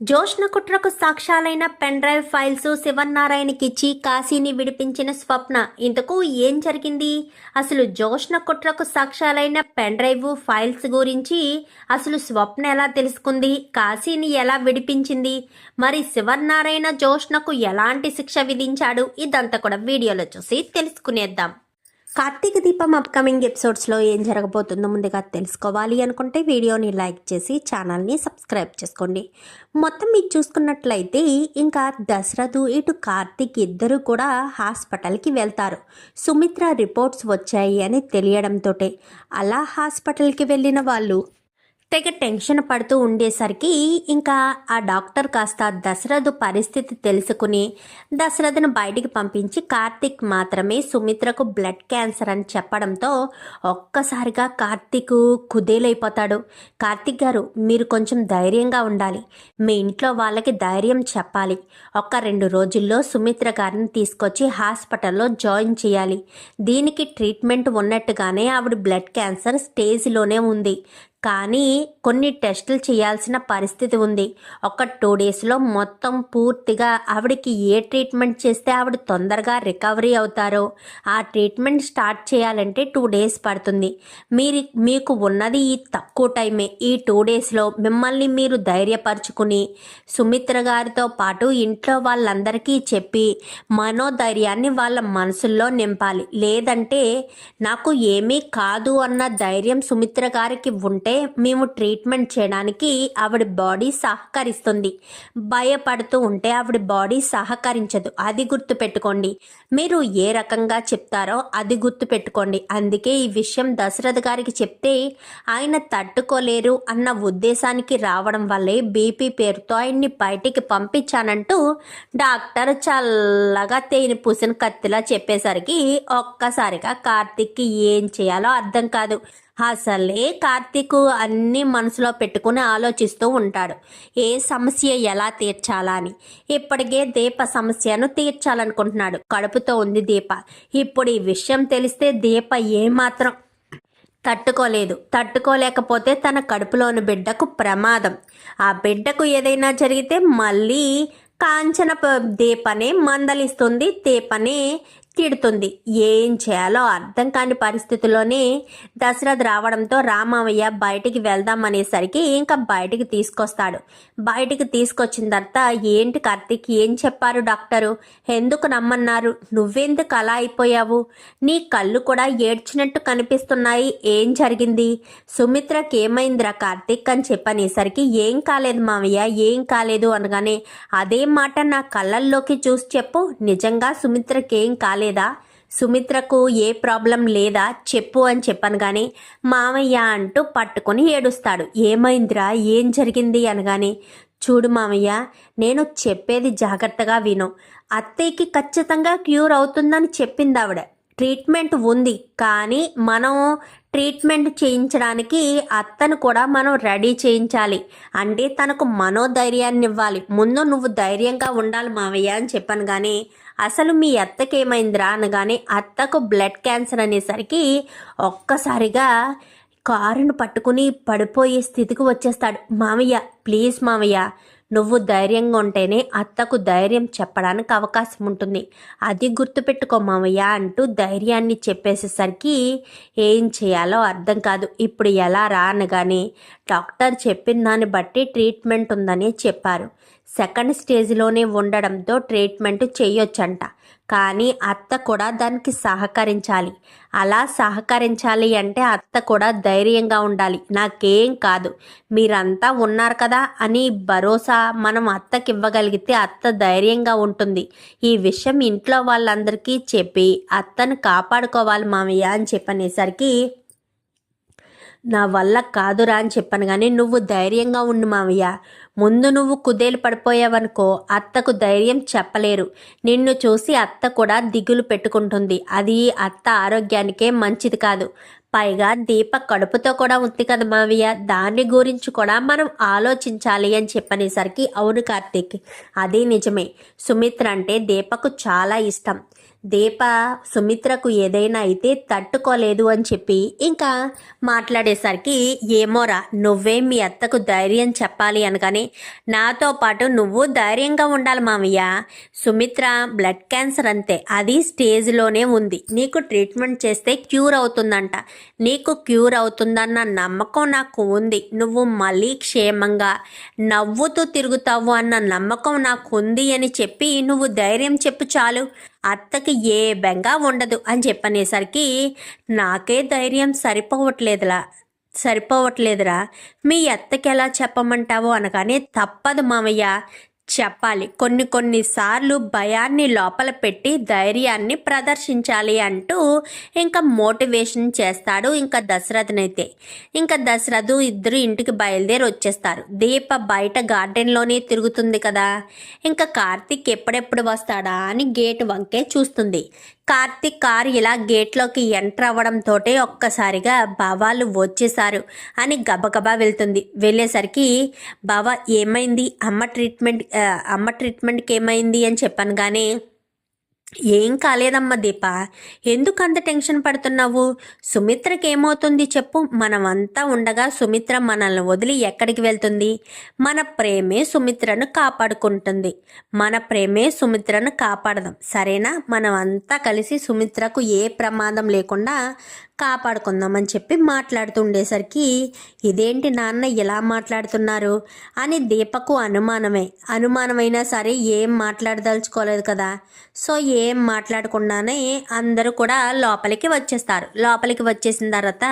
జోష్న కుట్రకు సాక్ష్యాలైన pen drive files శివన్నారాయణకిచ్చి కాశీని విడిపించిన స్వప్న. ఇంతకు ఏం జరిగింది? అసలు జోష్న కుట్రకు సాక్ష్యాలైన పెన్ డ్రైవ్ ఫైల్స్ గురించి అసలు స్వప్న ఎలా తెలుసుకుంది? కాశీని ఎలా విడిపించింది? మరి శివన్నారాయణ జోష్నకు ఎలాంటి శిక్ష విధించాడు? ఇదంతా కూడా వీడియోలో చూసి తెలుసుకునేద్దాం. కార్తీక దీపం అప్కమింగ్ ఎపిసోడ్స్లో ఏం జరగబోతుందో ముందుగా తెలుసుకోవాలి అనుకుంటే వీడియోని లైక్ చేసి ఛానల్ని సబ్స్క్రైబ్ చేసుకోండి. మొత్తం మీరు చూసుకున్నట్లయితే ఇంకా దశరథు ఇటు కార్తీక్ ఇద్దరు కూడా హాస్పిటల్కి వెళ్తారు. సుమిత్ర రిపోర్ట్స్ వచ్చాయి అని తెలియడంతో అలా హాస్పిటల్కి వెళ్ళిన వాళ్ళు తెగ టెన్షన్ పడుతూ ఉండేసరికి ఇంకా ఆ డాక్టర్ కాస్త దశరథు పరిస్థితి తెలుసుకుని దశరథను బయటికి పంపించి కార్తీక్ మాత్రమే సుమిత్రకు బ్లడ్ క్యాన్సర్ అని చెప్పడంతో ఒక్కసారిగా కార్తీక్ కుదేలైపోతాడు. కార్తీక్ గారు, మీరు కొంచెం ధైర్యంగా ఉండాలి. మీ ఇంట్లో వాళ్ళకి ధైర్యం చెప్పాలి. 1-2 రోజుల్లో సుమిత్ర గారిని తీసుకొచ్చి హాస్పిటల్లో జాయిన్ చేయాలి. దీనికి ట్రీట్మెంట్ ఉన్నట్టుగానే ఆవిడ బ్లడ్ క్యాన్సర్ స్టేజ్లోనే ఉంది. కానీ కొన్ని టెస్టులు చేయాల్సిన పరిస్థితి ఉంది. 2 డేస్లో మొత్తం పూర్తిగా ఆవిడకి ఏ ట్రీట్మెంట్ చేస్తే ఆవిడ తొందరగా రికవరీ అవుతారో ఆ ట్రీట్మెంట్ స్టార్ట్ చేయాలంటే 2 డేస్ పడుతుంది. మీకు ఉన్నది ఈ తక్కువ టైమే. ఈ 2 డేస్లో మిమ్మల్ని మీరు ధైర్యపరుచుకుని సుమిత్ర గారితో పాటు ఇంట్లో వాళ్ళందరికీ చెప్పి మనోధైర్యాన్ని వాళ్ళ మనసుల్లో నింపాలి. లేదంటే నాకు ఏమీ కాదు అన్న ధైర్యం సుమిత్ర గారికి ఉంటే మేము ట్రీట్మెంట్ చేయడానికి ఆవిడ బాడీ సహకరిస్తుంది. భయపడుతూ ఉంటే ఆవిడ బాడీ సహకరించదు. అది గుర్తుపెట్టుకోండి. మీరు ఏ రకంగా చెప్తారో అది గుర్తుపెట్టుకోండి. అందుకే ఈ విషయం దశరథ్ గారికి చెప్తే ఆయన తట్టుకోలేరు అన్న ఉద్దేశానికి రావడం వల్లే బీపీ పేరుతో ఆయన్ని బయటికి పంపించానంటూ డాక్టర్ చల్లగా తేనె పూసిన కత్తిలా చెప్పేసరికి ఒక్కసారిగా కార్తీక్కి ఏం చేయాలో అర్థం కాదు. అసలే కార్తీక్ అన్నీ మనసులో పెట్టుకుని ఆలోచిస్తూ ఉంటాడు. ఏ సమస్య ఎలా తీర్చాలా అని. ఇప్పటికే దీప సమస్యను తీర్చాలనుకుంటున్నాడు. కడుపుతో ఉంది దీప. ఇప్పుడు ఈ విషయం తెలిస్తే దీప ఏమాత్రం తట్టుకోలేకపోతే తన కడుపులోని బిడ్డకు ప్రమాదం. ఆ బిడ్డకు ఏదైనా జరిగితే మళ్ళీ కాంచన దీపనే మందలిస్తుంది, దీపనే తిడుతుంది. ఏం చేయాలో అర్థం కాని పరిస్థితిలోనే దశరథ్ రావడంతో రామయ్య బయటికి వెళ్దామనేసరికి ఇంకా బయటికి తీసుకొస్తాడు. బయటికి తీసుకొచ్చిన తర్వాత, ఏంటి కార్తీక్, ఏం చెప్పారు డాక్టరు? ఎందుకు నమ్మన్నారు? నువ్వెందుకు అలా అయిపోయావు? నీ కళ్ళు కూడా ఏడ్చినట్టు కనిపిస్తున్నాయి. ఏం జరిగింది? సుమిత్రకి ఏమైందిరా కార్తీక్ అని చెప్పనేసరికి, ఏం కాలేదు మావయ్య, ఏం కాలేదు అనగానే, అదే మాట నా కళ్ళల్లోకి చూసి చెప్పు. నిజంగా సుమిత్రకి ఏం కాలేదు లేదా? సుమిత్రకు ఏ ప్రాబ్లం లేదా చెప్పు అని చెప్పాను. కానీ మామయ్య అంటూ పట్టుకొని ఏడుస్తాడు. ఏమైందిరా, ఏం జరిగింది అనగానే, చూడు మామయ్య, నేను చెప్పేది జాగ్రత్తగా విను. అత్తయ్యకి ఖచ్చితంగా క్యూర్ అవుతుందని చెప్పింది ఆవిడ. ట్రీట్మెంట్ ఉంది, కానీ మనం ట్రీట్మెంట్ చేయించడానికి అత్తను కూడా మనం రెడీ చేయించాలి. అంటే తనకు మనోధైర్యాన్ని ఇవ్వాలి. ముందు నువ్వు ధైర్యంగా ఉండాలి మావయ్య అని చెప్పాను. కానీ అసలు మీ అత్తకి ఏమైందిరా అనగానే, అత్తకు బ్లడ్ క్యాన్సర్ అనేసరికి ఒక్కసారిగా కారును పట్టుకుని పడిపోయే స్థితికి వచ్చేస్తాడు. మామయ్య, ప్లీజ్ మామయ్య, నువ్వు ధైర్యంగా ఉంటేనే అత్తకు ధైర్యం చెప్పడానికి అవకాశం ఉంటుంది. అది గుర్తుపెట్టుకో మామయ్య అంటూ ధైర్యాన్ని చెప్పేసేసరికి ఏం చేయాలో అర్థం కాదు. ఇప్పుడు ఎలా రా అనగానే, డాక్టర్ చెప్పిన దాన్ని బట్టి ట్రీట్మెంట్ ఉందని చెప్పారు. 2nd స్టేజ్లోనే ఉండడంతో ట్రీట్మెంట్ చేయొచ్చంట. కానీ అత్త కూడా దానికి సహకరించాలి. అలా సహకరించాలి అంటే అత్త కూడా ధైర్యంగా ఉండాలి. నాకేం కాదు, మీరంతా ఉన్నారు కదా అని భరోసా మనం అత్తకి ఇవ్వగలిగితే అత్త ధైర్యంగా ఉంటుంది. ఈ విషయం ఇంట్లో వాళ్ళందరికీ చెప్పి అత్తను కాపాడుకోవాలి మామయ్య అని చెప్పనేసరికి, నా వల్ల కాదురా అని చెప్పాను. కానీ నువ్వు ధైర్యంగా ఉండు మావయ్య. ముందు నువ్వు కుదేలు పడిపోయావనుకో అత్తకు ధైర్యం చెప్పలేరు. నిన్ను చూసి అత్త కూడా దిగులు పెట్టుకుంటుంది. అది అత్త ఆరోగ్యానికే మంచిది కాదు. పైగా దీప కడుపుతో కూడా ఉంది కదా మావయ్య, దాని గురించి కూడా మనం ఆలోచించాలి అని చెప్పనేసరికి, అవును కార్తీక్, అది నిజమే. సుమిత్ర అంటే దీపకు చాలా ఇష్టం. దీప సుమిత్రకు ఏదైనా అయితే తట్టుకోలేదు అని చెప్పి ఇంకా మాట్లాడేసరికి, ఏమోరా నువ్వే మీ అత్తకు ధైర్యం చెప్పాలి అనగానే, నాతో పాటు నువ్వు ధైర్యంగా ఉండాలి మామయ్య. సుమిత్ర బ్లడ్ క్యాన్సర్ అంతే, అది స్టేజ్లోనే ఉంది. నీకు ట్రీట్మెంట్ చేస్తే క్యూర్ అవుతుందంట. నీకు క్యూర్ అవుతుందన్న నమ్మకం నాకు ఉంది. నువ్వు మళ్ళీ క్షేమంగా నవ్వుతూ తిరుగుతావు అన్న నమ్మకం నాకు ఉంది అని చెప్పి నువ్వు ధైర్యం చెప్పు చాలు, అత్తకి ఏ బెంగా ఉండదు అని చెప్పనేసరికి, నాకే ధైర్యం సరిపోవట్లేదురా, మీ అత్తకి ఎలా చెప్పమంటావో అనగానే, తప్పదు మామయ్య చెప్పాలి. కొన్నిసార్లు భయాన్ని లోపల పెట్టి ధైర్యాన్ని ప్రదర్శించాలి అంటూ ఇంకా మోటివేషన్ చేస్తాడు ఇంకా దశరథనైతే. ఇంకా దశరథు ఇద్దరు ఇంటికి బయలుదేరి వచ్చేస్తారు. దీప బయట గార్డెన్లోనే తిరుగుతుంది కదా, ఇంకా కార్తీక్ ఎప్పుడెప్పుడు వస్తాడా అని గేట్ వంకే చూస్తుంది. కార్తీక్ కారు ఇలా గేట్లోకి ఎంటర్ అవ్వడంతో ఒక్కసారిగా బావాళ్ళు వచ్చేసారు అని గబగబా వెళ్తుంది. వెళ్ళేసరికి, బావా ఏమైంది, అమ్మ ట్రీట్మెంట్కి ఏమైంది అని చెప్పాను. కానీ ఏం కాలేదమ్మా దీప, ఎందుకు అంత టెన్షన్ పడుతున్నావు? సుమిత్రకి ఏమవుతుంది చెప్పు? మనమంతా ఉండగా సుమిత్ర మనల్ని వదిలి ఎక్కడికి వెళ్తుంది? మన ప్రేమే సుమిత్రను కాపాడుకుంటుంది. మన ప్రేమే సుమిత్రను కాపాడదాం, సరేనా? మనం అంతా కలిసి సుమిత్రకు ఏ ప్రమాదం లేకుండా కాపాడుకుందామని చెప్పి మాట్లాడుతుండేసరికి, ఇదేంటి నాన్న ఇలా మాట్లాడుతున్నారు అని దీపకు అనుమానమైనా సరే ఏం మాట్లాడదలుచుకోలేదు కదా. సో ఏం మాట్లాడకుండానే అందరూ కూడా లోపలికి వచ్చేస్తారు. లోపలికి వచ్చేసిన తర్వాత,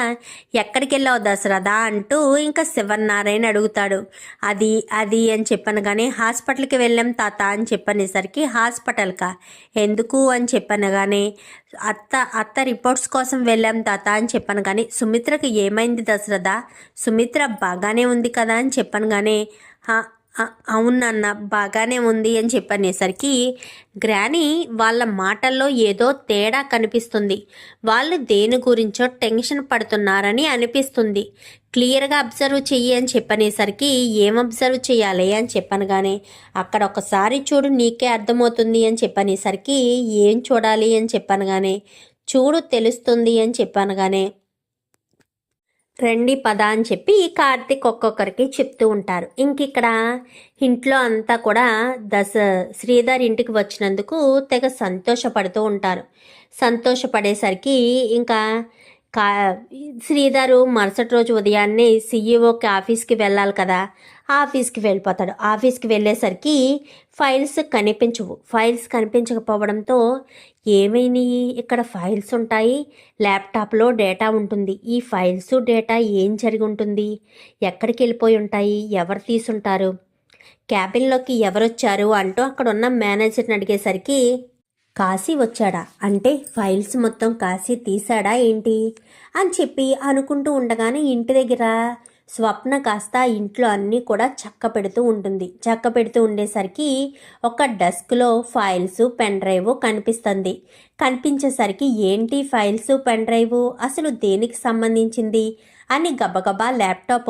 ఎక్కడికి వెళ్ళావు దశరథా అంటూ ఇంకా శివనారాయణ అడుగుతాడు. అది అని చెప్పాను. కానీ హాస్పిటల్కి వెళ్ళాం తాత అని చెప్పనేసరికి, హాస్పిటల్కా ఎందుకు అని చెప్పాను. కానీ అత్త రిపోర్ట్స్ కోసం వెళ్ళాం తాత అని చెప్పాను. కానీ సుమిత్రకి ఏమైంది దశరథ? సుమిత్ర బాగానే ఉంది కదా అని చెప్పాను. కానీ అవునన్న బాగానే ఉంది అని చెప్పనేసరికి, గ్రాని వాళ్ళ మాటల్లో ఏదో తేడా కనిపిస్తుంది. వాళ్ళు దేని గురించో టెన్షన్ పడుతున్నారని అనిపిస్తుంది. క్లియర్గా అబ్జర్వ్ చెయ్యి అని చెప్పనేసరికి, ఏం అబ్జర్వ్ చేయాలి అని చెప్పాను. కానీ అక్కడ ఒకసారి చూడు నీకే అర్థమవుతుంది అని చెప్పనేసరికి, ఏం చూడాలి అని చెప్పాను. కానీ చూడు తెలుస్తుంది అని చెప్పాను. కానీ రండి పద అని చెప్పి కార్తీక్ ఒక్కొక్కరికి చెప్తూ ఉంటారు. ఇక్కడ ఇంట్లో అంతా కూడా శ్రీధర్ ఇంటికి వచ్చినందుకు తెగ సంతోషపడుతూ ఉంటారు. సంతోషపడేసరికి ఇంకా శ్రీధరు మరుసటి రోజు ఉదయాన్నే సీఈఓకి ఆఫీస్కి వెళ్ళాలి కదా, ఆఫీస్కి వెళ్ళిపోతాడు. ఆఫీస్కి వెళ్ళేసరికి ఫైల్స్ కనిపించకపోవడంతో, ఏమైనాయి, ఇక్కడ ఫైల్స్ ఉంటాయి, ల్యాప్టాప్లో డేటా ఉంటుంది, ఈ ఫైల్స్ డేటా ఏం జరిగి ఉంటుంది, ఎక్కడికి వెళ్ళిపోయి ఉంటాయి, ఎవరు తీసుంటారు, క్యాబిన్లోకి ఎవరొచ్చారు అంటూ అక్కడ ఉన్న మేనేజర్ని అడిగేసరికి, కాశీ వచ్చాడా అంటే ఫైల్స్ మొత్తం కాశీ తీసాడా ఏంటి అని చెప్పి అనుకుంటూ ఉండగానే ఇంటి దగ్గర స్వప్న కాస్త ఇంట్లో అన్నీ కూడా చక్క పెడుతూ ఉండేసరికి ఒక డెస్క్లో ఫైల్స్ పెన్ డ్రైవ్ కనిపించేసరికి, ఏంటి ఫైల్స్ పెన్ డ్రైవ్ అసలు దేనికి సంబంధించింది అని గబగబా ల్యాప్టాప్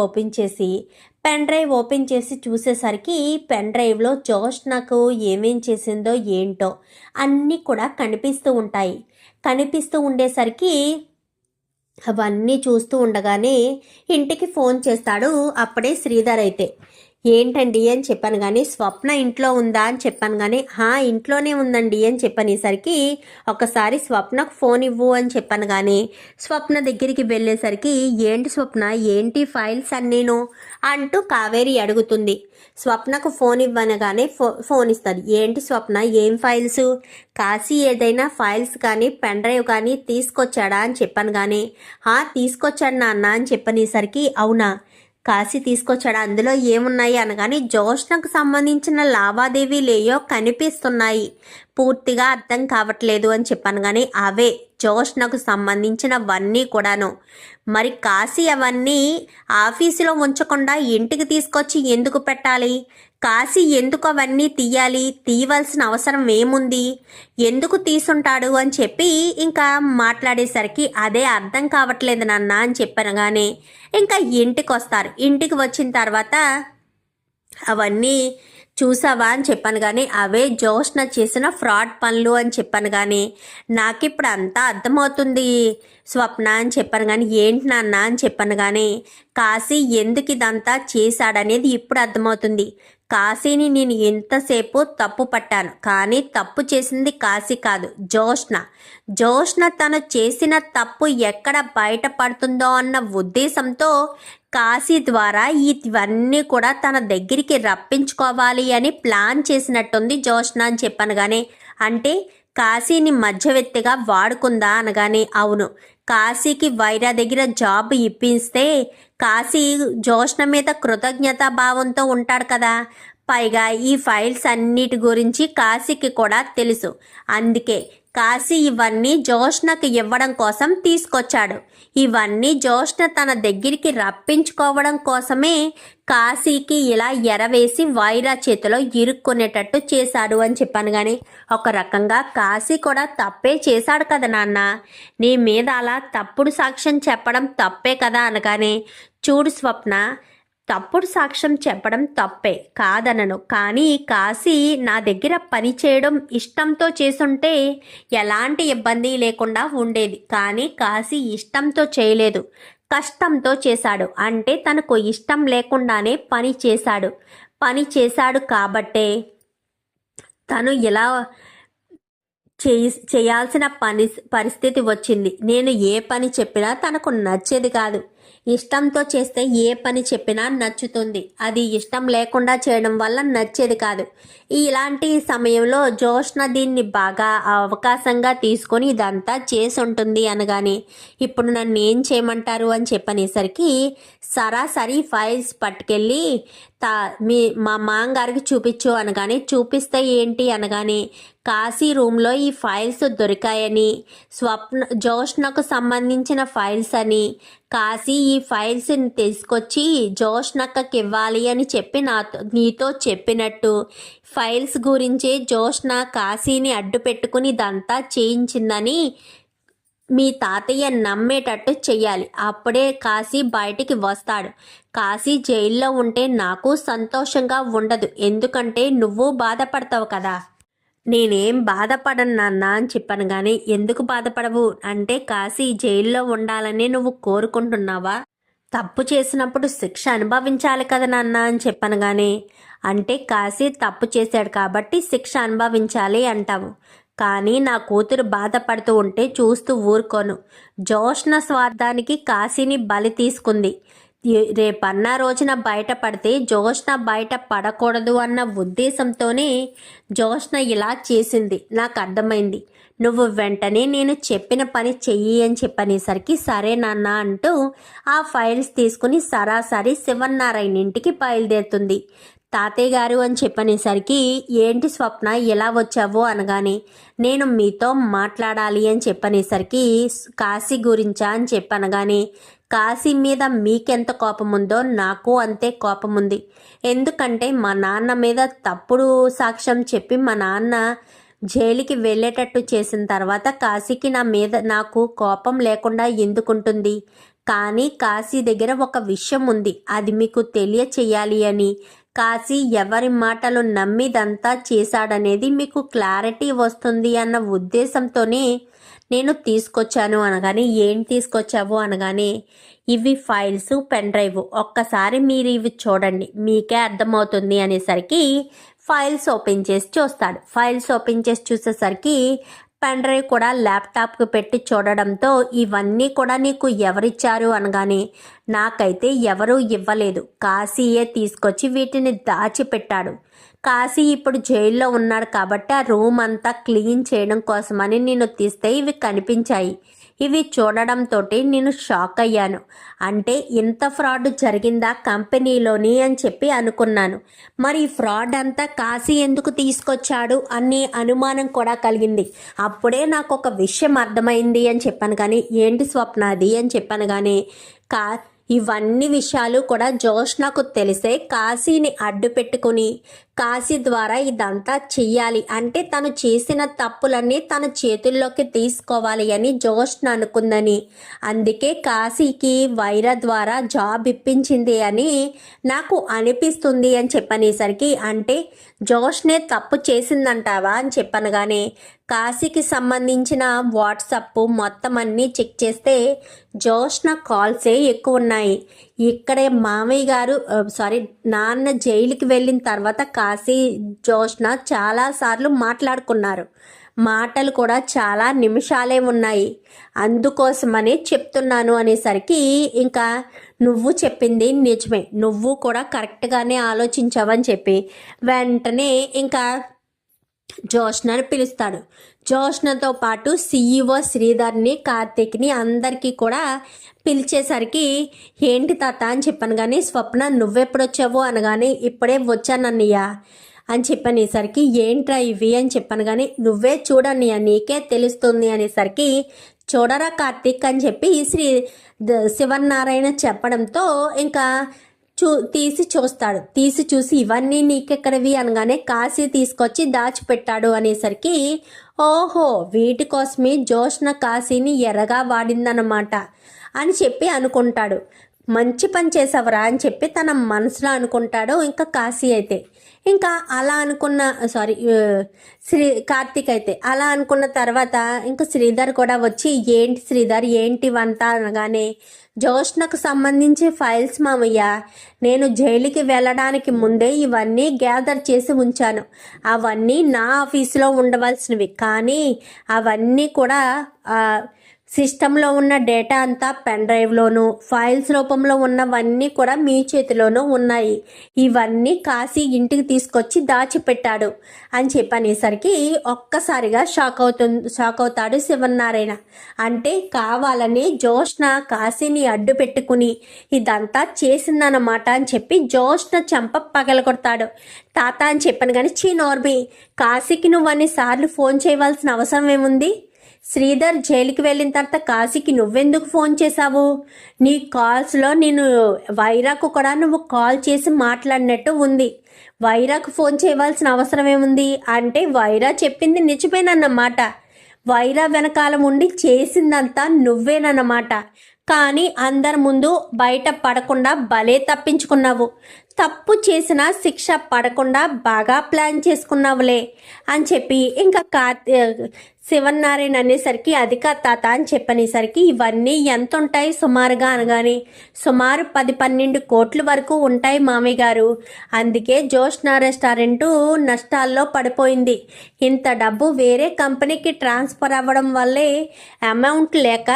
పెన్ డ్రైవ్ ఓపెన్ చేసి చూసేసరికి, పెన్ డ్రైవ్లో జోష్నకు ఏమేం చేసిందో ఏంటో అన్నీ కూడా కనిపిస్తూ ఉండేసరికి, అవన్నీ చూస్తూ ఉండగానే ఇంటికి ఫోన్ చేస్తాడు. అప్పుడే శ్రీధర్ అయితే, ఏంటండి అని చెప్పాను. కానీ స్వప్న ఇంట్లో ఉందా అని చెప్పాను. కానీ ఇంట్లోనే ఉందండి అని చెప్పనేసరికి, ఒకసారి స్వప్నకు ఫోన్ ఇవ్వు అని చెప్పాను. కానీ స్వప్న దగ్గరికి వెళ్ళేసరికి, ఏంటి స్వప్న, ఏంటి ఫైల్స్ అన్నీను అంటూ కావేరి అడుగుతుంది. స్వప్నకు ఫోన్ ఇవ్వనగానే ఫోన్ ఇస్తుంది. ఏంటి స్వప్న, ఏం ఫైల్స్? కాశీ ఏదైనా ఫైల్స్ కానీ పెన్ డ్రైవ్ కానీ తీసుకొచ్చాడా అని చెప్పాను. కానీ తీసుకొచ్చాడు నాన్న అని చెప్పనేసరికి, అవునా కాశీ తీసుకొచ్చాడు, అందులో ఏమున్నాయి అనగానే, జోష్నకు సంబంధించిన లావాదేవీలేయో కనిపిస్తున్నాయి, పూర్తిగా అర్థం కావట్లేదు అని చెప్పాను. కానీ అవే జోష్నకు సంబంధించినవన్నీ కూడాను. మరి కాశీ అవన్నీ ఆఫీసులో ఉంచకుండా ఇంటికి తీసుకొచ్చి ఎందుకు పెట్టాలి? కాశీ ఎందుకు అవన్నీ తీయవలసిన అవసరం ఏముంది? ఎందుకు తీసుంటాడు అని చెప్పి ఇంకా మాట్లాడేసరికి, అదే అర్థం కావట్లేదు నాన్న అని చెప్పనగానే ఇంకా ఇంటికి వస్తారు. ఇంటికి వచ్చిన తర్వాత అవన్నీ చూసావా అని చెప్పాను కానీ అవే జోష్న చేసిన ఫ్రాడ్ పనులు అని చెప్పాను కానీ నాకు ఇప్పుడు అంతా అర్థమవుతుంది స్వప్న అని చెప్పాను కానీ ఏంటి నాన్న అని చెప్పాను కానీ కాశీ ఎందుకు ఇదంతా చేశాడనేది ఇప్పుడు అర్థమవుతుంది. కాశీని నేను ఎంతసేపు తప్పు పట్టాను కానీ తప్పు చేసింది కాశీ కాదు, జోష్న. జోష్న తను చేసిన తప్పు ఎక్కడ బయటపడుతుందో అన్న ఉద్దేశంతో కాశీ ద్వారా ఇవన్నీ కూడా తన దగ్గరికి రప్పించుకోవాలి అని ప్లాన్ చేసినట్టుంది జోష్న అని చెప్పాను కానీ అంటే కాశీని మధ్యవర్తిగా వాడుకుందా అనగానే అవును. కాశీకి వైరా దగ్గర జాబ్ ఇప్పిస్తే కాశీ జోష్న మీద కృతజ్ఞతా భావంతో ఉంటాడు కదా. పైగా ఈ ఫైల్స్ అన్నిటి గురించి కాశీకి కూడా తెలుసు. అందుకే కాశీ ఇవన్నీ జోష్నకు ఇవ్వడం కోసం తీసుకొచ్చాడు. ఇవన్నీ జోష్న తన దగ్గరికి రప్పించుకోవడం కోసమే కాశీకి ఇలా ఎరవేసి వైరా చేతిలో ఇరుక్కునేటట్టు చేశాడు అని చెప్పాను కానీ ఒక రకంగా కాశీ కూడా తప్పే చేశాడు కదా నాన్న. నీ మీద అలా తప్పుడు సాక్ష్యం చెప్పడం తప్పే కదా అనగానే చూడు స్వప్న, తప్పుడు సాక్ష్యం చెప్పడం తప్పే కాదనను, కానీ కాశీ నా దగ్గర పని చేయడం ఇష్టంతో చేసుంటే ఎలాంటి ఇబ్బంది లేకుండా ఉండేది. కానీ కాశీ ఇష్టంతో చేయలేదు, కష్టంతో చేశాడు. అంటే తనకు ఇష్టం లేకుండానే పని చేశాడు కాబట్టే తను ఇలా చేయాల్సిన పరిస్థితి వచ్చింది. నేను ఏ పని చెప్పినా తనకు నచ్చేది కాదు. ఇష్టంతో చేస్తే ఏ పని చెప్పినా నచ్చుతుంది, అది ఇష్టం లేకుండా చేయడం వల్ల నచ్చేది కాదు. ఇలాంటి సమయంలో జోష్న దీన్ని బాగా అవకాశంగా తీసుకొని ఇదంతా చేసి ఉంటుంది అనగానే ఇప్పుడు నన్ను ఏం చేయమంటారు అని చెప్పనేసరికి సరాసరి ఫైల్స్ పట్టుకెళ్ళి మా మాంగారికి చూపించు అనగానే చూపిస్తే ఏంటి అనగానే కాశీ రూమ్లో ఈ ఫైల్స్ దొరికాయని, జోష్నకు సంబంధించిన ఫైల్స్ అని, కాశీ ఈ ఫైల్స్ని తీసుకొచ్చి జోష్నక్కకి ఇవ్వాలి అని చెప్పి నీతో చెప్పినట్టు ఫైల్స్ గురించి జోష్న కాశీని అడ్డు పెట్టుకుని ఇదంతా చేయించిందని మీ తాతయ్య నమ్మేటట్టు చెయ్యాలి. అప్పుడే కాశీ బయటికి వస్తాడు. కాశీ జైల్లో ఉంటే నాకు సంతోషంగా ఉండదు, ఎందుకంటే నువ్వు బాధపడతావు కదా. నేనేం బాధపడను నాన్న అని చెప్పాను కానీ ఎందుకు బాధపడవు అంటే కాశీ జైల్లో ఉండాలని నువ్వు కోరుకుంటున్నావా? తప్పు చేసినప్పుడు శిక్ష అనుభవించాలి కదా నాన్న అని చెప్పాను కానీ అంటే కాశీ తప్పు చేశాడు కాబట్టి శిక్ష అనుభవించాలి అంటావు. కానీ నా కూతురు బాధపడుతూ ఉంటే చూస్తూ ఊరుకోను. జోష్న స్వార్థానికి కాశీని బలి తీసుకుంది. రేపన్న రోజున బయటపడితే జోష్న బయట పడకూడదు అన్న ఉద్దేశంతోనే జోష్న ఇలా చేసింది. నాకు అర్థమైంది. నువ్వు వెంటనే నేను చెప్పిన పని చెయ్యి అని చెప్పనేసరికి సరే నాన్న అంటూ ఆ ఫైల్స్ తీసుకుని సరాసరి శివన్నారాయణ ఇంటికి బయలుదేరుతుంది. తాతయ్య గారు అని చెప్పనేసరికి ఏంటి స్వప్న ఎలా వచ్చావో అనగానే నేను మీతో మాట్లాడాలి అని చెప్పనేసరికి కాశీ గురించా అని చెప్పనగానే కాశీ మీద మీకెంత కోపం ఉందో నాకు అంతే కోపం ఉంది. ఎందుకంటే మా నాన్న మీద తప్పుడు సాక్ష్యం చెప్పి మా నాన్న జైలుకి వెళ్ళేటట్టు చేసిన తర్వాత కాశీకి నా మీద నాకు కోపం లేకుండా ఎందుకుంటుంది? కానీ కాశీ దగ్గర ఒక విషయం ఉంది, అది మీకు తెలియచేయాలి అని. కాశీ ఎవరి మాటలు నమ్మిదంతా చేశాడనేది మీకు క్లారిటీ వస్తుంది అన్న ఉద్దేశంతోనే నేను తీసుకొచ్చాను అనగానే ఏం తీసుకొచ్చావు అనగానే ఇవి ఫైల్స్, పెన్ డ్రైవ్, ఒక్కసారి మీరు ఇవి చూడండి మీకే అర్థమవుతుంది అనేసరికి ఫైల్స్ ఓపెన్ చేసి చూస్తాడు. ఫైల్స్ ఓపెన్ చేసి చూసేసరికి పెన్ డ్రైవ్ కూడా ల్యాప్టాప్కి పెట్టి చూడడంతో ఇవన్నీ కూడా నీకు ఎవరిచ్చారు అనగానే నాకైతే ఎవరూ ఇవ్వలేదు, కాశీయే తీసుకొచ్చి వీటిని దాచిపెట్టాడు. కాశీ ఇప్పుడు జైల్లో ఉన్నాడు కాబట్టి ఆ రూమ్ అంతా క్లీన్ చేయడం కోసమని నేను తీస్తే ఇవి కనిపించాయి. ఇవి చూడడంతో నేను షాక్ అయ్యాను. అంటే ఇంత ఫ్రాడ్ జరిగిందా కంపెనీలోని అని చెప్పి అనుకున్నాను. మరి ఫ్రాడ్ అంతా కాశీ ఎందుకు తీసుకొచ్చాడు అనే అనుమానం కూడా కలిగింది. అప్పుడే నాకు ఒక విషయం అర్థమైంది అని చెప్పాను కానీ ఏంటి స్వప్న అది అని చెప్పాను కానీ ఇవన్నీ విషయాలు కూడా జోష్నకు తెలిసే కాశీని అడ్డు పెట్టుకుని కాశీ ద్వారా ఇదంతా చెయ్యాలి, అంటే తను చేసిన తప్పులన్నీ తన చేతుల్లోకి తీసుకోవాలి అని జోష్న అనుకుందని, అందుకే కాశీకి వైర ద్వారా జాబ్ ఇప్పించింది అని నాకు అనిపిస్తుంది అని చెప్పనేసరికి, అంటే జోష్నే తప్పు చేసిందంటావా అని చెప్పనగానే కాశీకి సంబంధించిన వాట్సాప్ మొత్తం అన్నీ చెక్ చేస్తే జోష్న కాల్సే ఎక్కువ ఉన్నాయి. ఇక్కడే మామయ్య గారు నాన్న జైలుకి వెళ్ళిన తర్వాత కాశీ జోష్న చాలాసార్లు మాట్లాడుకున్నారు. మాటలు కూడా చాలా నిమిషాలే ఉన్నాయి. అందుకోసమనే చెప్తున్నాను అనేసరికి, ఇంకా నువ్వు చెప్పింది నిజమే, నువ్వు కూడా కరెక్ట్గానే ఆలోచించావని చెప్పి వెంటనే ఇంకా జోష్నని పిలుస్తాడు. జోష్నతో పాటు సీఈఓ శ్రీధర్ని, కార్తీక్ని అందరికీ కూడా పిలిచేసరికి, ఏంటి తాత అని చెప్పాను కానీ, స్వప్న నువ్వెప్పుడొచ్చావు అనగానే, ఇప్పుడే వచ్చానన్నయ్య అని చెప్పనేసరికి, ఏంట్రా ఇవి అని చెప్పాను కానీ, నువ్వే చూడన్నయ్య నీకే తెలుస్తుంది అనేసరికి, చూడరా కార్తీక్ అని చెప్పి శివనారాయణ చెప్పడంతో ఇంకా తీసి చూసి ఇవన్నీ నీకెక్కడవి అనగానే, కాశీ తీసుకొచ్చి దాచిపెట్టాడు అనేసరికి, ఓహో వీటి కోసమే జోష్న కాశీని ఎర్రగా వాడిందన్నమాట అని చెప్పి అనుకుంటాడు. మంచి పని చేసావరా అని చెప్పి తన మనసులో అనుకుంటాడు. ఇంకా కాశీ అయితే ఇంకా అలా అనుకున్న కార్తీక్ అయితే అలా అనుకున్న తర్వాత ఇంకా శ్రీధర్ కూడా వచ్చి, ఏంటి శ్రీధర్ ఏంటివంతా అనగానే, జోష్నకు సంబంధించి ఫైల్స్ మామయ్య, నేను జైలుకి వెళ్ళడానికి ముందే ఇవన్నీ గ్యాదర్ చేసి ఉంచాను. అవన్నీ నా ఆఫీసులో ఉండవలసినవి, కానీ అవన్నీ కూడా సిస్టంలో ఉన్న డేటా అంతా పెన్ డ్రైవ్లోనూ ఫైల్స్ రూపంలో ఉన్నవన్నీ కూడా మీ చేతిలోనూ ఉన్నాయి. ఇవన్నీ కాశీ ఇంటికి తీసుకొచ్చి దాచిపెట్టాడు అని చెప్పనేసరికి ఒక్కసారిగా షాక్ అవుతాడు శివనారాయణ. అంటే కావాలని జోష్న కాశీని అడ్డు పెట్టుకుని ఇదంతా చేసిందన్నమాట అని చెప్పి జోష్న చెంప పగలగొడతాడు. తాత అని చెప్పాను కానీ, నోర్మి, కాశీకి నువ్వు అన్నిసార్లు ఫోన్ చేయవలసిన అవసరం ఏముంది? శ్రీధర్ జైలుకి వెళ్ళిన తర్వాత కాశీకి నువ్వెందుకు ఫోన్ చేశావు? నీ కాల్స్లో నేను వైరాకు కూడా నువ్వు కాల్ చేసి మాట్లాడినట్టు ఉంది. వైరాకు ఫోన్ చేయవలసిన అవసరం ఏముంది? అంటే వైరా చెప్పింది నిజమేనన్నమాట. వైరా వెనకాల ఉండి చేసిందంతా నువ్వేనన్నమాట. కానీ అందరి ముందు బయట పడకుండా భలే తప్పించుకున్నావు. తప్పు చేసిన శిక్ష పడకుండా బాగా ప్లాన్ చేసుకున్నావులే అని చెప్పి ఇంకా శివనారాయణ అనేసరికి, అది కాదు తాత అని చెప్పనేసరికి, ఇవన్నీ ఎంత ఉంటాయి సుమారుగా అనగానే, సుమారు 10-12 కోట్ల వరకు ఉంటాయి మామయ్య గారు. అందుకే జోష్న రెస్టారెంటు నష్టాల్లో పడిపోయింది. ఇంత డబ్బు వేరే కంపెనీకి ట్రాన్స్ఫర్ అవ్వడం వల్లే అమౌంట్ లేక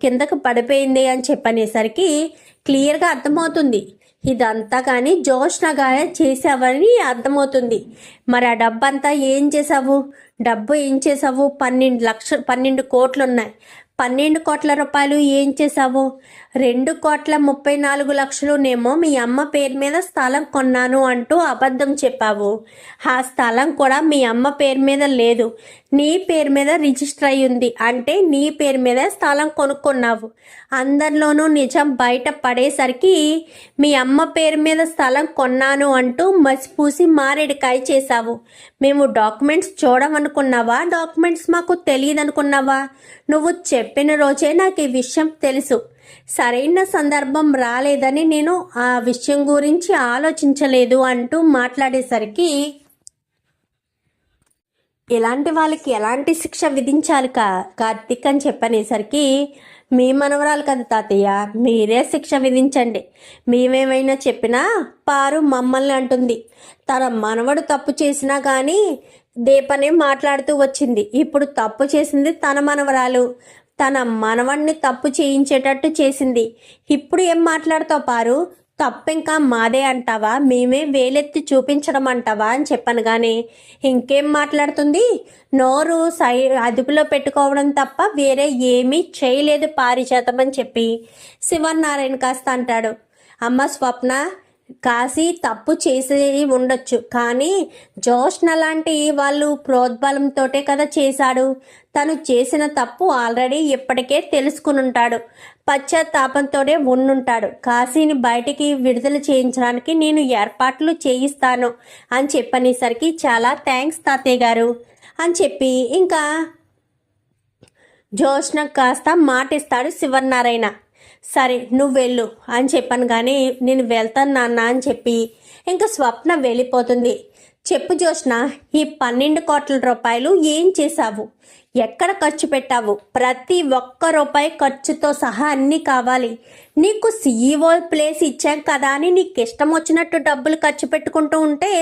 కిందకు పడిపోయింది అని చెప్పనేసరికి క్లియర్గా అర్థమవుతుంది. ఇదంతా కానీ జోష్నగాయ చేసావని అర్థమవుతుంది. మరి ఆ డబ్బంతా ఏం చేసావు? డబ్బు ఏం చేసావు? 12 కోట్లు ఉన్నాయి. 12 కోట్ల రూపాయలు ఏం చేసావు? 2,34,00,000నేమో మీ అమ్మ పేరు మీద స్థలం కొన్నాను అంటూ అబద్ధం చెప్పావు. ఆ స్థలం కూడా మీ అమ్మ పేరు మీద లేదు, నీ పేరు మీద రిజిస్టర్ అయి ఉంది. అంటే నీ పేరు మీద స్థలం కొనుక్కున్నావు. అందరిలోనూ నిజం బయట పడేసరికి మీ అమ్మ పేరు మీద స్థలం కొన్నాను అంటూ మసిపూసి మారేడుకాయ చేశావు. మేము డాక్యుమెంట్స్ చూడమనుకున్నావా? డాక్యుమెంట్స్ మాకు తెలియదు అనుకున్నావా? నువ్వు చెప్పిన రోజే నాకు ఈ విషయం తెలుసు. సరైన సందర్భం రాలేదని నేను ఆ విషయం గురించి ఆలోచించలేదు అంటూ మాట్లాడేసరికి, ఇలాంటి వాళ్ళకి ఎలాంటి శిక్ష విధించాలి కార్తీక్ అని చెప్పనేసరికి, మీ మనవరాలు కదా తాతయ్య, మీరే శిక్ష విధించండి. మేమేమైనా చెప్పినా పారు మమ్మల్ని అంటుంది. తన మనవడు తప్పు చేసినా కానీ దీపనే మాట్లాడుతూ వచ్చింది. ఇప్పుడు తప్పు చేసింది తన మనవరాలు, తన మనవడిని తప్పు చేయించేటట్టు చేసింది. ఇప్పుడు ఏం మాట్లాడుతావు పారు? తప్పు ఇంకా మాదే అంటావా? మేమే వేలెత్తి చూపించడం అంటావా అని చెప్పాను. కానీ ఇంకేం మాట్లాడుతుంది? నోరు అదుపులో పెట్టుకోవడం తప్ప వేరే ఏమీ చేయలేదు పారిజాతం అని చెప్పి శివనారాయణ కాస్త అంటాడు. అమ్మ స్వప్న, కాశీ తప్పు చేసి ఉండొచ్చు, కానీ జోష్న లాంటి వాళ్ళు ప్రోద్బలంతోటే కదా చేశాడు. తను చేసిన తప్పు ఆల్రెడీ ఇప్పటికే తెలుసుకుని ఉంటాడు, పశ్చాత్తాపంతోనే ఉండుంటాడు. కాశీని బయటికి విడుదల చేయించడానికి నేను ఏర్పాట్లు చేయిస్తాను అని చెప్పనేసరికి చాలా థ్యాంక్స్ తాతయ్య గారు అని చెప్పి ఇంకా జోష్న కాస్త మాటిస్తాడు శివనారాయణ. సరే నువ్వు వెళ్ళు అని చెప్పాను, కానీ నేను వెళ్తాను నాన్న అని చెప్పి ఇంకా స్వప్న వెళ్ళిపోతుంది. చెప్పు జోష్న, ఈ 12 కోట్ల రూపాయలు ఏం చేశావు, ఎక్కడ ఖర్చు పెట్టావు? ప్రతి ఒక్క రూపాయి ఖర్చుతో సహా అన్నీ కావాలి. నీకు CEO ప్లేస్ ఇచ్చాం కదా అని నీకు ఇష్టం వచ్చినట్టు డబ్బులు ఖర్చు పెట్టుకుంటూ ఉంటే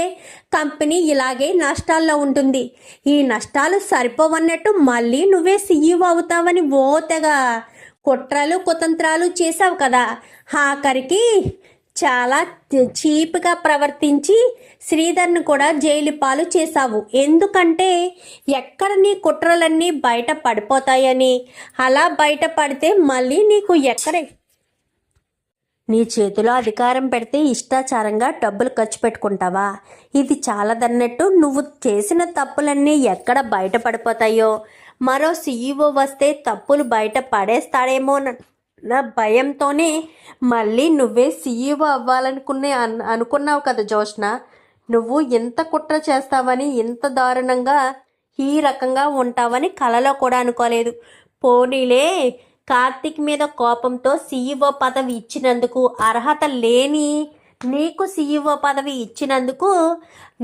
కంపెనీ ఇలాగే నష్టాల్లో ఉంటుంది. ఈ నష్టాలు సరిపోవన్నట్టు మళ్ళీ నువ్వే CEO అవుతావని ఓతగా కుట్రలు కుతంత్రాలు చేసావు కదా. ఆఖరికి చాలా చీప్గా ప్రవర్తించి శ్రీధర్ని కూడా జైలు పాలు చేశావు. ఎందుకంటే ఎక్కడ నీ కుట్రలన్నీ బయట పడిపోతాయని. అలా బయట పడితే మళ్ళీ నీకు ఎక్కడే నీ చేతిలో అధికారం పెడితే ఇష్టాచారంగా డబ్బులు ఖర్చు పెట్టుకుంటావా? ఇది చాలదన్నట్టు నువ్వు చేసిన తప్పులన్నీ ఎక్కడ బయట పడిపోతాయో, మరో CEO వస్తే తప్పులు బయట పడేస్తాడేమో నా భయంతోనే మళ్ళీ నువ్వే CEO అనుకున్నావు కదా జోష్న. నువ్వు ఎంత కుట్ర చేస్తావని, ఇంత దారుణంగా ఈ రకంగా ఉంటావని కలలో కూడా అనుకోలేదు. పోనీలే, కార్తీక్ మీద కోపంతో CEO పదవి ఇచ్చినందుకు, అర్హత లేని నీకు CEO పదవి ఇచ్చినందుకు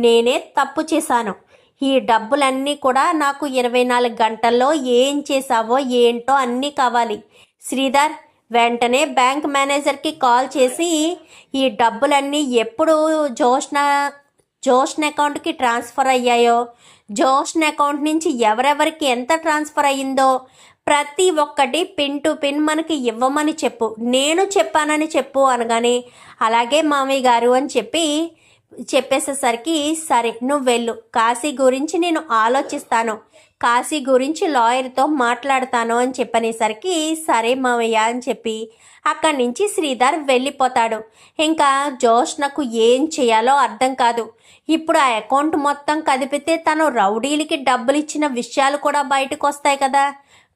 నేనే తప్పు చేశాను. ఈ డబ్బులన్నీ కూడా నాకు 24 గంటల్లో ఏం చేశావో ఏంటో అన్నీ కావాలి. శ్రీధర్, వెంటనే బ్యాంక్ మేనేజర్కి కాల్ చేసి ఈ డబ్బులన్నీ ఎప్పుడు జోష్న అకౌంట్కి ట్రాన్స్ఫర్ అయ్యాయో, జోష్న అకౌంట్ నుంచి ఎవరెవరికి ఎంత ట్రాన్స్ఫర్ అయ్యిందో ప్రతి ఒక్కటి పిన్ టు పిన్ మనకి ఇవ్వమని చెప్పు, నేను చెప్పానని చెప్పు అనగానే అలాగే మామయ్య గారు అని చెప్పేసేసరికి సరే నువ్వు వెళ్ళు, కాశీ గురించి నేను ఆలోచిస్తాను, కాశీ గురించి లాయర్తో మాట్లాడతాను అని చెప్పనేసరికి సరే మావయ్య అని చెప్పి అక్కడి నుంచి శ్రీధర్ వెళ్ళిపోతాడు. ఇంకా జోష్నకు ఏం చేయాలో అర్థం కాదు. ఇప్పుడు ఆ అకౌంట్ మొత్తం కదిపితే తను రౌడీలకి డబ్బులు ఇచ్చిన విషయాలు కూడా బయటకు వస్తాయి కదా.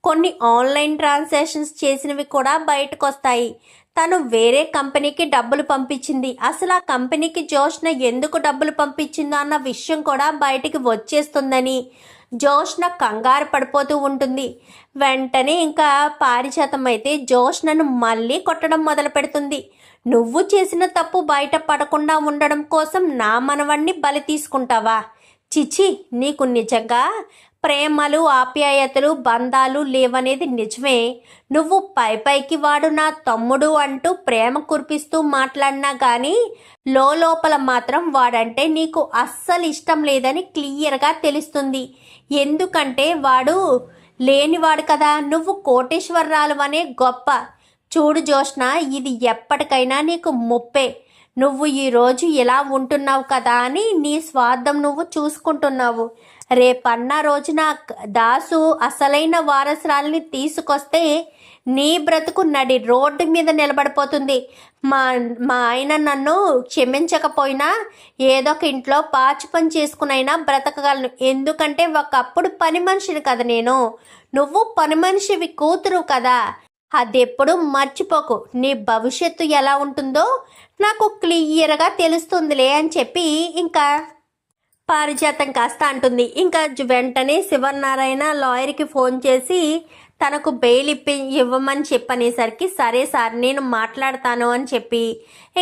కొన్ని ఆన్లైన్ ట్రాన్సాక్షన్స్ చేసినవి కూడా బయటకు వస్తాయి. తను వేరే కంపెనీకి డబ్బులు పంపించింది, అసలు ఆ కంపెనీకి జోష్న ఎందుకు డబ్బులు పంపించిందో అన్న విషయం కూడా బయటికి వచ్చేస్తుందని జోష్న కంగారు పడిపోతూ ఉంటుంది. వెంటనే ఇంకా పారిజాతం అయితే జోష్నను మళ్ళీ కొట్టడం మొదలు పెడుతుంది. నువ్వు చేసిన తప్పు బయట పడకుండా ఉండడం కోసం నా మనవణ్ణి బలి తీసుకుంటావా? చిచి, నీకు నిజంగా ప్రేమలు, ఆప్యాయతలు, బంధాలు లేవనేది నిజమే. నువ్వు పైకి వాడు నా తమ్ముడు అంటూ ప్రేమ కురిపిస్తూ మాట్లాడినా కానీ లోపల మాత్రం వాడంటే నీకు అస్సలు ఇష్టం లేదని క్లియర్గా తెలుస్తుంది. ఎందుకంటే వాడు లేనివాడు కదా, నువ్వు కోటేశ్వరరాలు అనే గొప్ప. చూడు జోష్న, ఇది ఎప్పటికైనా నీకు ముప్పే. నువ్వు ఈరోజు ఇలా ఉంటున్నావు కదా అని నీ స్వార్థం నువ్వు చూసుకుంటున్నావు. రేపన్న రోజున దాసు అసలైన వారసురాల్ని తీసుకొస్తే నీ బ్రతుకు నడి రోడ్డు మీద నిలబడిపోతుంది. మా ఆయన నన్ను క్షమించకపోయినా ఏదో ఒక ఇంట్లో పాచి పని చేసుకునైనా బ్రతకగలను. ఎందుకంటే ఒకప్పుడు పని మనిషిని కదా నేను, నువ్వు పని మనిషివి కూతురు కదా. అదెప్పుడు మర్చిపోకు. నీ భవిష్యత్తు ఎలా ఉంటుందో నాకు క్లియర్గా తెలుస్తుందిలే అని చెప్పి ఇంకా పారిజాతం కాస్త అంటుంది. ఇంకా వెంటనే శివనారాయణ లాయర్కి ఫోన్ చేసి తనకు బెయిల్ ఇవ్వమని చెప్పనేసరికి సరే సార్ నేను మాట్లాడతాను అని చెప్పి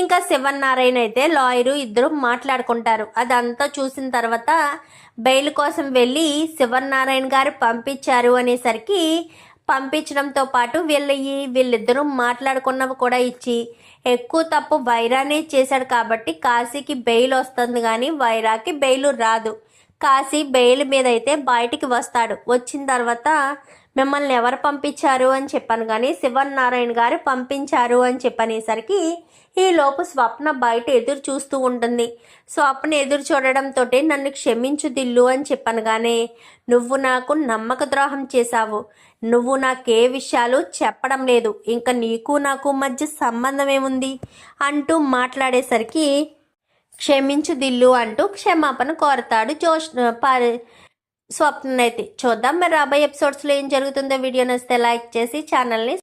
ఇంకా శివనారాయణ అయితే లాయరు ఇద్దరు మాట్లాడుకుంటారు. అదంతా చూసిన తర్వాత బెయిల్ కోసం వెళ్ళి శివనారాయణ గారు పంపించారు అనేసరికి పంపించడంతో పాటు వీళ్ళిద్దరూ మాట్లాడుకున్నవి కూడా ఇచ్చి ఎక్కువ తప్పు వైరానే చేశాడు కాబట్టి కాశీకి బెయిల్ వస్తుంది, కానీ వైరాకి బెయిల్ రాదు. కాశీ బెయిల్ మీద అయితే బయటికి వస్తాడు. వచ్చిన తర్వాత మిమ్మల్ని ఎవరు పంపించారు అని చెప్పాను కానీ శివనారాయణ గారు పంపించారు అని చెప్పనేసరికి ఈలోపు స్వప్న బయట ఎదురు చూస్తూ ఉంటుంది. స్వప్న ఎదురు చూడడంతో నన్ను క్షమించు దిల్లు అని చెప్పాను కానీ నువ్వు నాకు నమ్మక ద్రోహం చేశావు, నువ్వు నాకే విషయాలు చెప్పడం లేదు, ఇంకా నీకు నాకు మధ్య సంబంధం ఏముంది అంటూ మాట్లాడేసరికి క్షమించు దిల్లు అంటూ క్షమాపణ కోరతాడు స్వప్నైతే. చూద్దాం మరి రాబోయే ఎపిసోడ్స్లో ఏం జరుగుతుందో. వీడియో నచ్చితే లైక్ చేసి ఛానల్ని